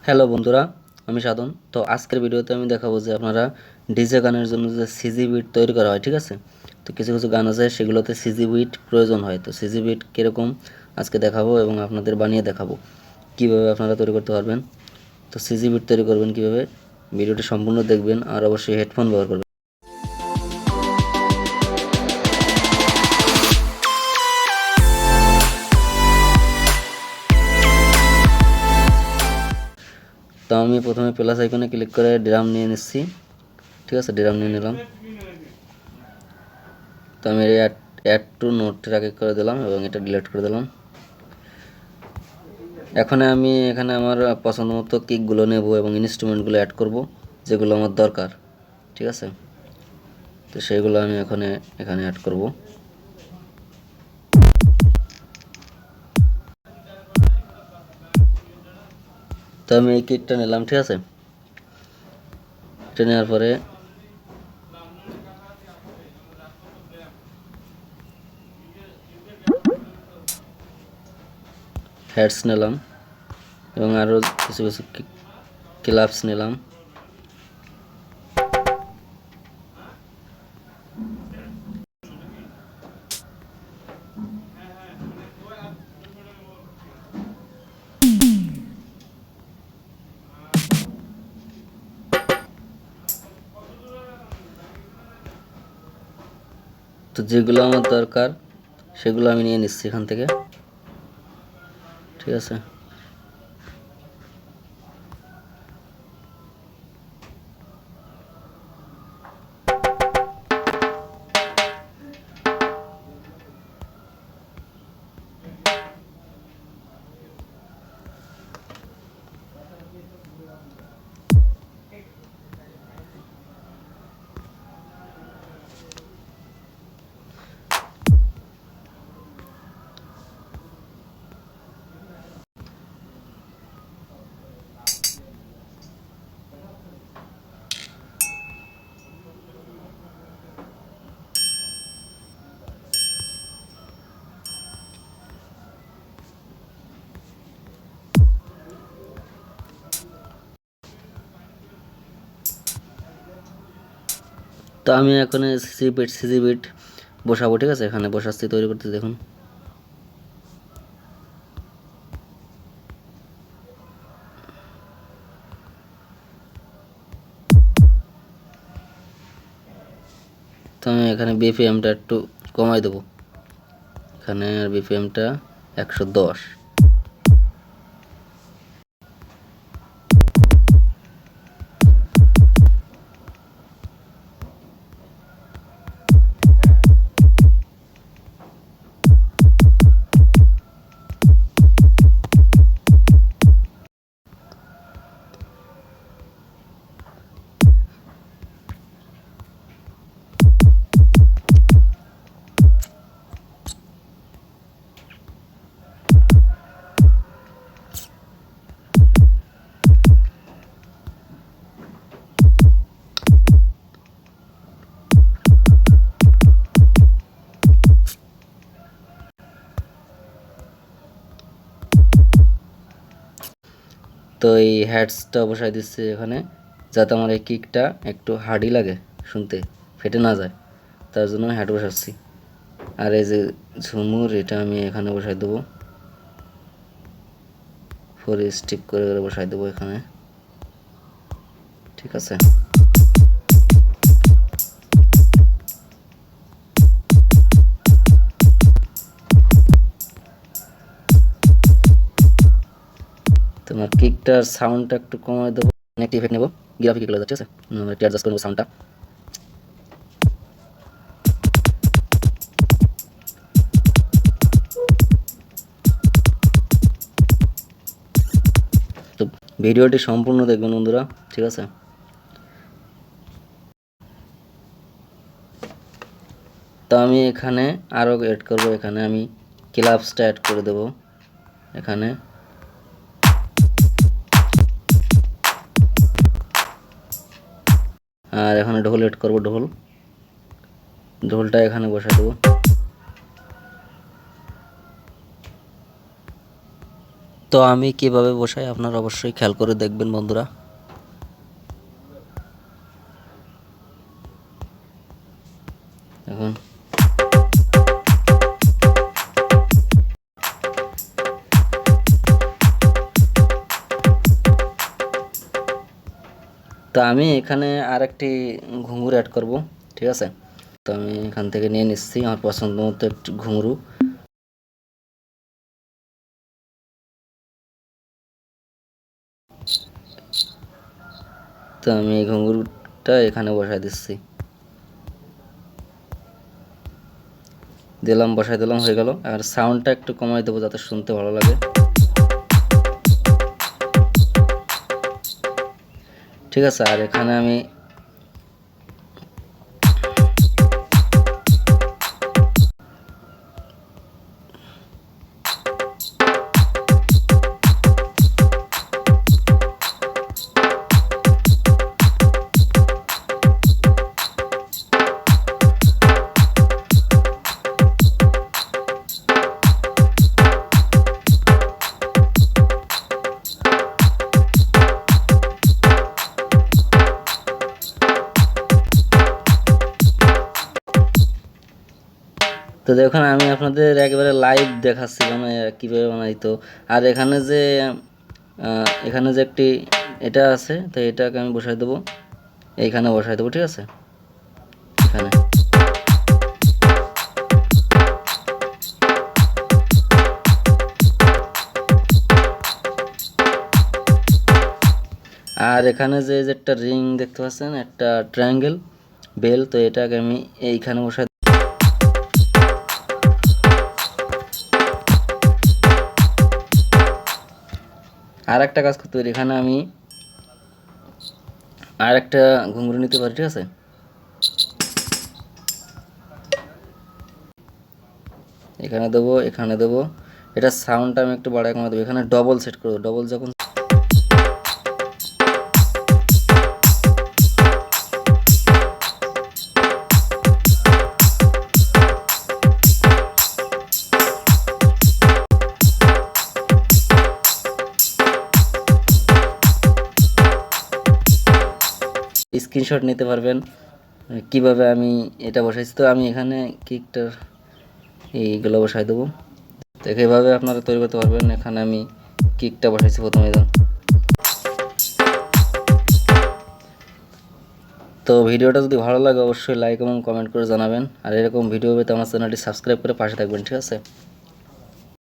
Hello বন্ধুরা, আমি সাধন। তো আজকের ভিডিওতে আমি দেখাবো যে আপনারা ডিজে গানের জন্য যে সিজি বিট তৈরি করা হয়, ঠিক আছে। তো কিছু কিছু গান আছে সেগুলোতে সিজি বিট প্রয়োজন হয়। তো সিজি বিট কীরকম আজকে দেখাবো এবং আপনাদের বানিয়ে দেখাবো কীভাবে আপনারা তৈরি করতে পারবেন। তো সিজি বিট তৈরি করবেন কীভাবে, ভিডিওটি সম্পূর্ণ দেখবেন আর অবশ্যই হেডফোন ব্যবহার করবেন। তো আমি প্রথমে প্লাস আইকনে ক্লিক করে ড্রাম নিয়ে নিচ্ছি, ঠিক আছে। ড্রাম নিয়ে নিলাম। তো আমি অ্যাড টু নোট আগে করে দিলাম এবং এটা ডিলিট করে দিলাম। এখন আমি এখানে আমার পছন্দ মতো কিকগুলো নেব এবং ইনস্ট্রুমেন্টগুলো অ্যাড করব যেগুলো আমার দরকার, ঠিক আছে। তো সেইগুলো আমি এখানে অ্যাড করব। তো আমি এই কিকটা নিলাম, ঠিক আছে। এটা নেওয়ার পরে হেডস নিলাম এবং আরও কিছু কিছু ক্লাবস নিলাম। তো যেগুলো আমার দরকার সেগুলো আমি নিয়ে নিচ্ছি এখান থেকে, ঠিক আছে। তো আমি এখন সিজি বিট বসাবো, ঠিক আছে। এখানে বসাচ্ছি, তৈরি করতে দেখুন। তো আমি এখানে বিপিএমটা একটু কমাই দেবো, এখানে বিপিএমটা 110। তো এই হ্যাডসটা বসাই দিচ্ছি এখানে, যাতে আমার এই কিকটা একটু হার্ডি লাগে শুনতে, ফেটে না যায়, তার জন্য আমি হ্যাড বসাচ্ছি। আর এই যে ঝুমুর, এটা আমি এখানে বসাই দেবো, 4 স্টিক করে বসাই দেবো এখানে, ঠিক আছে। তোমার কিকটার সাউন্ডটা একটু কমাই দেবো, একটি ইফেক্ট নেবো, গ্রাফিক এগুলো, ঠিক আছে। একটু অ্যাডজাস্ট করবো সাউন্ডটা। তো ভিডিওটি সম্পূর্ণ দেখবেন বন্ধুরা, ঠিক আছে। তো আমি এখানে আরও অ্যাড করব, এখানে আমি ক্লাবসটা অ্যাড করে দেব এখানে। আর এখানে ঢোল অ্যাড করব, ঢোলটা এখানে বসা দেবো। তো তো আমি কিভাবে বসাই আপনারা অবশ্যই খেয়াল করে দেখবেন বন্ধুরা। এখন তো আমি এখানে আরেকটি ঘুঙুর অ্যাড করব, ঠিক আছে। তো আমি এখান থেকে নিয়ে নিচ্ছি আমার পছন্দ মতো একটু ঘুঙরু। তো আমি এই ঘুঙুরটা এখানে বসাই দিচ্ছি, দিলাম, বসাই দিলাম, হয়ে গেল। আর সাউন্ডটা একটু কমাই দেবো যাতে শুনতে ভালো লাগে, ঠিক আছে। আর এখানে আমি তো দেখুন আমি আপনাদের একেবারে লাইভ দেখাচ্ছি মানে কীভাবে বানাইতো। আর এখানে যে একটি এটা আছে, তো এটাকে আমি বসাই দেবো, এইখানে বসাই দেবো, ঠিক আছে। এখানে আর এখানে যে একটা রিং দেখতে পাচ্ছেন, একটা ট্রায়াঙ্গেল বেল, তো এটাকে আমি এইখানে বসাই। আর একটা কাজ করতে পারি, এখানে আমি আর একটা ঘুঙরু নিতে পারি, ঠিক আছে। এখানে দেবো, এখানে দেবো, এটা সাউন্ডটা আমি একটু বাড়ায় কমা দেবো। এখানে ডবল সেট করবো, ডবল যখন স্ক্রিনশট নিতে পারবেন কিভাবে আমি এটা বসাইছি। তো আমি এখানে কিকটার এইগুলো বসাই দেবো, তো এইভাবে আপনারা তৈরি করতে পারবেন। এখানে আমি কিকটা বসাইছি প্রথমে। তো ভিডিওটা যদি ভালো লাগে অবশ্যই লাইক এবং কমেন্ট করে জানাবেন। আর এরকম ভিডিও পেতে আমার চ্যানেলটি সাবস্ক্রাইব করে পাশে থাকবেন, ঠিক আছে।